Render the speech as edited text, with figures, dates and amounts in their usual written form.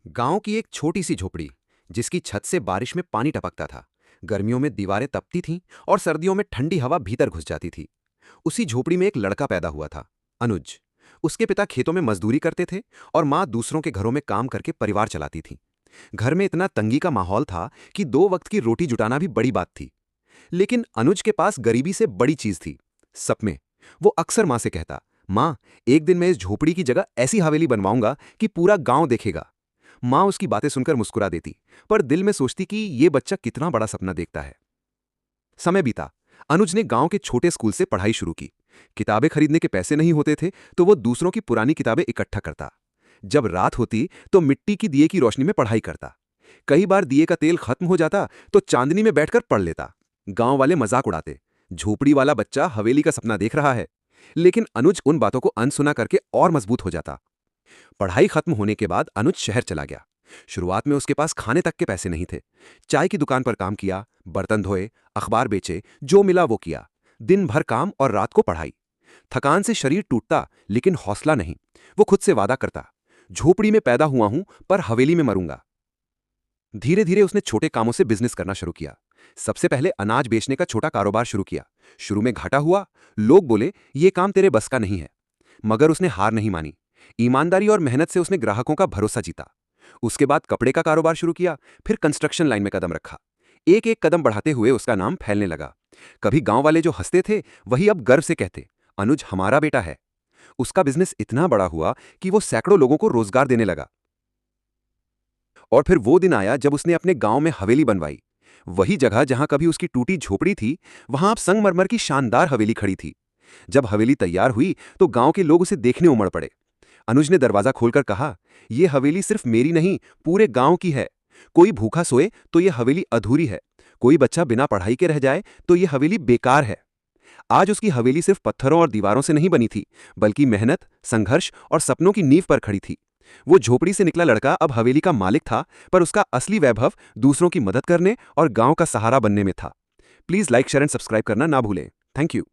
गांव की एक छोटी सी झोपड़ी जिसकी छत से बारिश में पानी टपकता था। गर्मियों में दीवारें तपती थीं और सर्दियों में ठंडी हवा भीतर घुस जाती थी। उसी झोपड़ी में एक लड़का पैदा हुआ था, अनुज। उसके पिता खेतों में मजदूरी करते थे और माँ दूसरों के घरों में काम करके परिवार चलाती थी। घर में इतना तंगी का माहौल था कि 2 वक्त की रोटी जुटाना भी बड़ी बात थी। लेकिन अनुज के पास गरीबी से बड़ी चीज थी, सपने। वो अक्सर माँ से कहता, माँ, एक दिन मैं इस झोपड़ी की जगह ऐसी हवेली बनवाऊंगा कि पूरा गांव देखेगा। माँ उसकी बातें सुनकर मुस्कुरा देती, पर दिल में सोचती कि ये बच्चा कितना बड़ा सपना देखता है। समय बीता। अनुज ने गांव के छोटे स्कूल से पढ़ाई शुरू की। किताबें खरीदने के पैसे नहीं होते थे तो वो दूसरों की पुरानी किताबें इकट्ठा करता। जब रात होती तो मिट्टी की दिए की रोशनी में पढ़ाई करता। कई बार दिए का तेल खत्म हो जाता तो चांदनी में बैठकर पढ़ लेता। गांव वाले मजाक उड़ाते, झोपड़ी वाला बच्चा हवेली का सपना देख रहा है। लेकिन अनुज उन बातों को अनसुना करके और मजबूत हो जाता। पढ़ाई खत्म होने के बाद अनुज शहर चला गया। शुरुआत में उसके पास खाने तक के पैसे नहीं थे। चाय की दुकान पर काम किया, बर्तन धोए, अखबार बेचे, जो मिला वो किया। दिन भर काम और रात को पढ़ाई। थकान से शरीर टूटता, लेकिन हौसला नहीं। वो खुद से वादा करता, झोपड़ी में पैदा हुआ हूं पर हवेली में मरूंगा। धीरे धीरे उसने छोटे कामों से बिजनेस करना शुरू किया। सबसे पहले अनाज बेचने का छोटा कारोबार शुरू किया। शुरू में घाटा हुआ। लोग बोले, ये काम तेरे बस का नहीं है। मगर उसने हार नहीं मानी। ईमानदारी और मेहनत से उसने ग्राहकों का भरोसा जीता। उसके बाद कपड़े का कारोबार शुरू किया, फिर कंस्ट्रक्शन लाइन में कदम रखा। एक एक कदम बढ़ाते हुए उसका नाम फैलने लगा। कभी गांव वाले जो हंसते थे वही अब गर्व से कहते, अनुज हमारा बेटा है। उसका बिजनेस इतना बड़ा हुआ कि वो सैकड़ों लोगों को रोजगार देने लगा। और फिर वो दिन आया जब उसने अपने गांव में हवेली बनवाई। वही जगह जहां कभी उसकी टूटी झोपड़ी थी, वहां अब संगमरमर की शानदार हवेली खड़ी थी। जब हवेली तैयार हुई तो गांव के लोग उसे देखने उमड़ पड़े। अनुज ने दरवाजा खोलकर कहा, यह हवेली सिर्फ मेरी नहीं, पूरे गांव की है। कोई भूखा सोए तो यह हवेली अधूरी है। कोई बच्चा बिना पढ़ाई के रह जाए तो यह हवेली बेकार है। आज उसकी हवेली सिर्फ पत्थरों और दीवारों से नहीं बनी थी, बल्कि मेहनत, संघर्ष और सपनों की नींव पर खड़ी थी। वो झोपड़ी से निकला लड़का अब हवेली का मालिक था, पर उसका असली वैभव दूसरों की मदद करने और गांव का सहारा बनने में था। Please like, share and subscribe करना ना भूलें। Thank you.